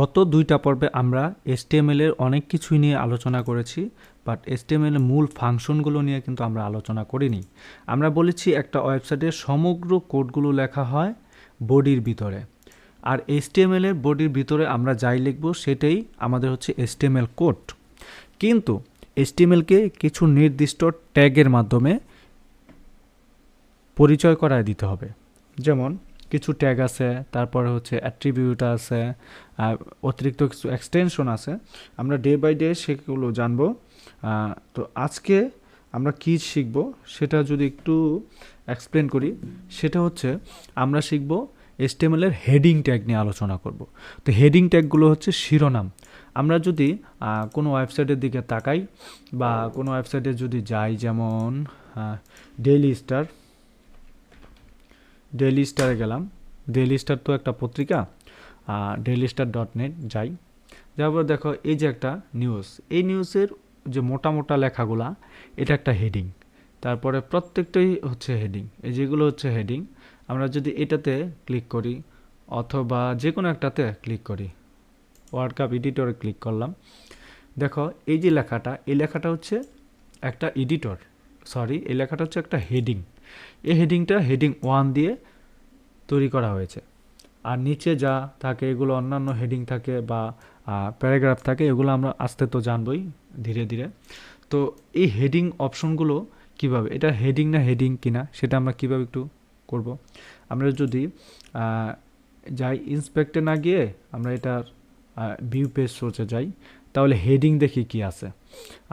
গত দুইটা পর্বে আমরা HTML এর অনেক কিছুই নিয়ে আলোচনা করেছি, বাট HTML এর মূল ফাংশনগুলো নিয়ে কিন্তু আমরা আলোচনা করিনি। আমরা বলেছি একটা ওয়েবসাইটের সমগ্র কোডগুলো লেখা হয় বডির ভিতরে, আর HTML এর বডির ভিতরে আমরা যাই লিখব সেটাই আমাদের হচ্ছে HTML কোড। কিন্তু HTML-কে কিছু নির্দিষ্ট ট্যাগের মাধ্যমে পরিচয় করায় দিতে হবে। যেমন কিছু ট্যাগ আছে, তারপরে হচ্ছে অ্যাট্রিবিউট আছে, অতিরিক্ত কিছু এক্সটেনশন আছে। আমরা ডে বাই ডে সেগুলো জানবো। তো আজকে আমরা কী শিখব সেটা যদি একটু এক্সপ্লেন করি, সেটা হচ্ছে আমরা শিখব HTML এর হেডিং ট্যাগ নিয়ে আলোচনা করব। তো হেডিং ট্যাগগুলো হচ্ছে শিরোনাম। আমরা যদি কোনো ওয়েবসাইটের দিকে তাকাই বা কোনো ওয়েবসাইটে যদি যাই, যেমন ডেইলি স্টারে গেলাম, ডেইলি স্টার তো একটা পত্রিকা, dailystar.net যাই, যাওয়ার পর দেখো এই যে একটা নিউজ, এই নিউজের যে মোটা মোটা লেখাগুলা এটা একটা হেডিং। তারপরে প্রত্যেকটাই হচ্ছে হেডিং, এই যেগুলো হচ্ছে হেডিং। আমরা যদি এটাতে ক্লিক করি অথবা যে কোনো একটাতে ক্লিক করি, ওয়ার্ড কাপ এডিটরে ক্লিক করলাম, দেখো এই যে লেখাটা, এই লেখাটা হচ্ছে একটা এই লেখাটা হচ্ছে একটা হেডিং। এই হেডিংটা হেডিং 1 দিয়ে তৈরি করা হয়েছে। আর নিচে যা থাকে এগুলো অন্যান্য হেডিং থাকে বা প্যারাগ্রাফ থাকে, এগুলো আমরা আস্তে তো জানবই ধীরে ধীরে। তো এই হেডিং অপশনগুলো কিভাবে, এটা হেডিং না হেডিং কিনা সেটা আমরা কিভাবে একটু করব। আমরা যদি যাই ইন্সপেক্টে না গিয়ে আমরা এটার ভিউ পেজ সোর্সে যাই, তাহলে হেডিং দেখি কি আছে।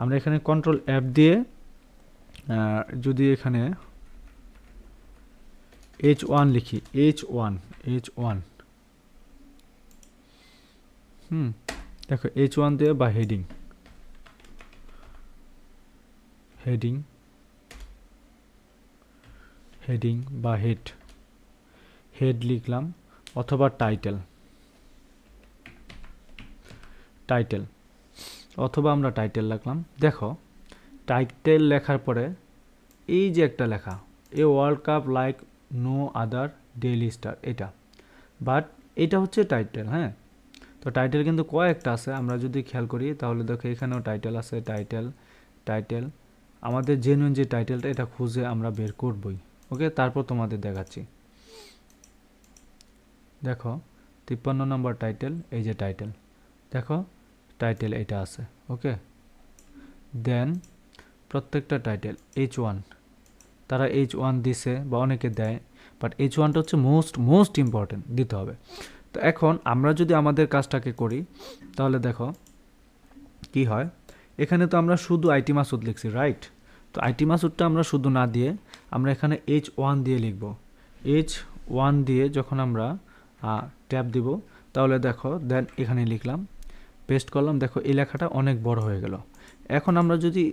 আমরা এখানে কন্ট্রোল F দিয়ে যদি এখানে H1 লিখি, H1 দেখো H1 দিয়ে বা হেডিং বা হেড লিখলাম, অথবা টাইটেল, অথবা আমরা টাইটেল লিখলাম। দেখো টাইটেল লেখার পরে এই যে একটা লেখা, a world cup like no other Daily Star, এটা, বাট এটা হচ্ছে টাইটেল। হ্যাঁ, তো টাইটেল কিন্তু কয়েকটা আছে, আমরা যদি খেয়াল করি তাহলে দেখো এখানেও টাইটেল আছে, টাইটেল আমাদের জেনুইন যে টাইটেলটা এটা খুঁজে আমরা বের করবই। ওকে, তারপর তোমাদের দেখাচ্ছি। দেখো 53 নম্বর টাইটেল, এই যে টাইটেল, দেখো টাইটেল এটা আছে। ওকে, দেন প্রত্যেকটা টাইটেল H1, তারা H1 দিছে বা অনেকে দেয়, বাট H1টা হচ্ছে মোস্ট ইম্পর্টেন্ট, দিতে হবে। তো এখন আমরা যদি আমাদের কাজটাকে করি তাহলে দেখো কি হয়। এখানে তো আমরা শুধু আইটি মাসুদ লিখছি, রাইট? তো আইটি মাসুদটা আমরা শুধু না দিয়ে আমরা এখানে H1 দিয়ে লিখব। H1 দিয়ে যখন আমরা ট্যাব দিব, তাহলে দেখো দেন এখানে লিখলাম, পেস্ট করলাম, দেখো এই লেখাটা অনেক বড় হয়ে গেল। এখন আমরা যদি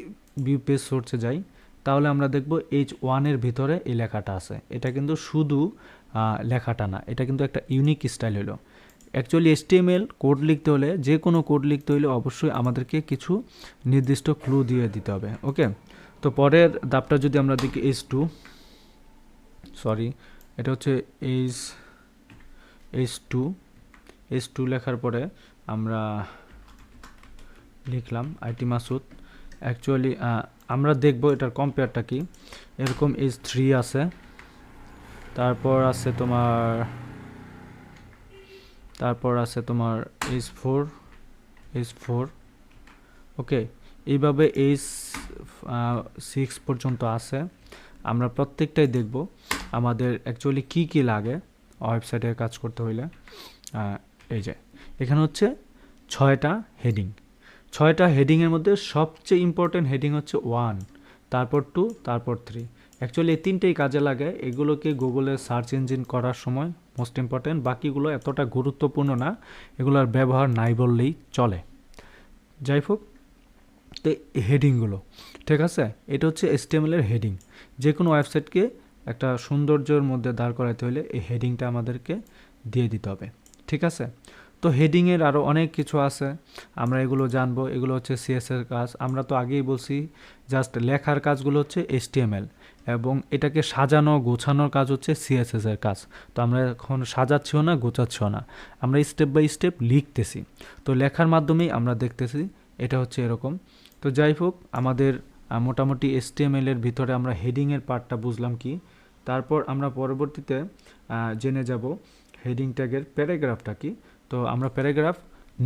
ভিউ পেজ সোর্সে যাই, তাহলে আমরা দেখব H1 এর ভিতরে এই লেখাটা আছে। এটা কিন্তু শুধু লেখাটা না, এটা কিন্তু একটা ইউনিক স্টাইল হলো। অ্যাকচুয়ালি HTML কোড লিখতে হলে, যে কোনো কোড লিখতে হলে অবশ্যই আমাদেরকে কিছু নির্দিষ্ট ক্লু দিয়ে দিতে হবে। ওকে, তো পরের ধাপটা যদি আমরা দেখি এটা হচ্ছে H2 লেখার পরে আমরা লিখলাম আইটি মাসুদ। অ্যাকচুয়ালি আমরা দেখব এটার কম্পেয়ারটা কি। এরকম H3 আছে, তারপর আছে তোমার H4। ওকে, এইভাবে H6 পর্যন্ত আছে। আমরা প্রত্যেকটাই দেখব আমাদের অ্যাকচুয়ালি কি লাগে ওয়েবসাইটে কাজ করতে হইলে। এই যে এখানে হচ্ছে 6টা হেডিং। 6টা হেডিংয়ের মধ্যে সবচেয়ে ইম্পর্টেন্ট হেডিং হচ্ছে 1, তারপর 2, তারপর 3। অ্যাকচুয়ালি এই তিনটেই কাজে লাগে, এগুলোকে গুগলে সার্চ ইঞ্জিন করার সময় মোস্ট ইম্পর্টেন্ট। বাকিগুলো এতটা গুরুত্বপূর্ণ না, এগুলোর ব্যবহার নাই বললেই চলে। যাই হোক, তো হেডিংগুলো ঠিক আছে, এটা হচ্ছে HTML এর হেডিং। যে কোনো ওয়েবসাইটকে একটা সৌন্দর্যের মধ্যে দাঁড় করাতে হলে এই হেডিংটা আমাদেরকে দিয়ে দিতে হবে। ঠিক আছে, তো হেডিংয়ের আরও অনেক কিছু আছে, আমরা এগুলো জানবো। এগুলো হচ্ছে CSS এর কাজ। আমরা তো আগেই বলছি জাস্ট লেখার কাজগুলো হচ্ছে HTML, এবং এটাকে সাজানো গোছানোর কাজ হচ্ছে সিএসএস এর কাজ। তো আমরা এখন সাজাচ্ছিও না, গোছাচ্ছিও না, আমরা স্টেপ বাই স্টেপ লিখতেছি। তো লেখার মাধ্যমেই আমরা দেখতেছি এটা হচ্ছে এরকম। তো যাই হোক, আমাদের মোটামুটি HTML এর ভিতরে আমরা হেডিংয়ের পার্টটা বুঝলাম কি। তারপর আমরা পরবর্তীতে জেনে যাব হেডিং ট্যাগের প্যারাগ্রাফটা কি। তো আমরা প্যারাগ্রাফ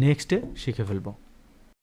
নেক্সটে শিখে ফেলবো।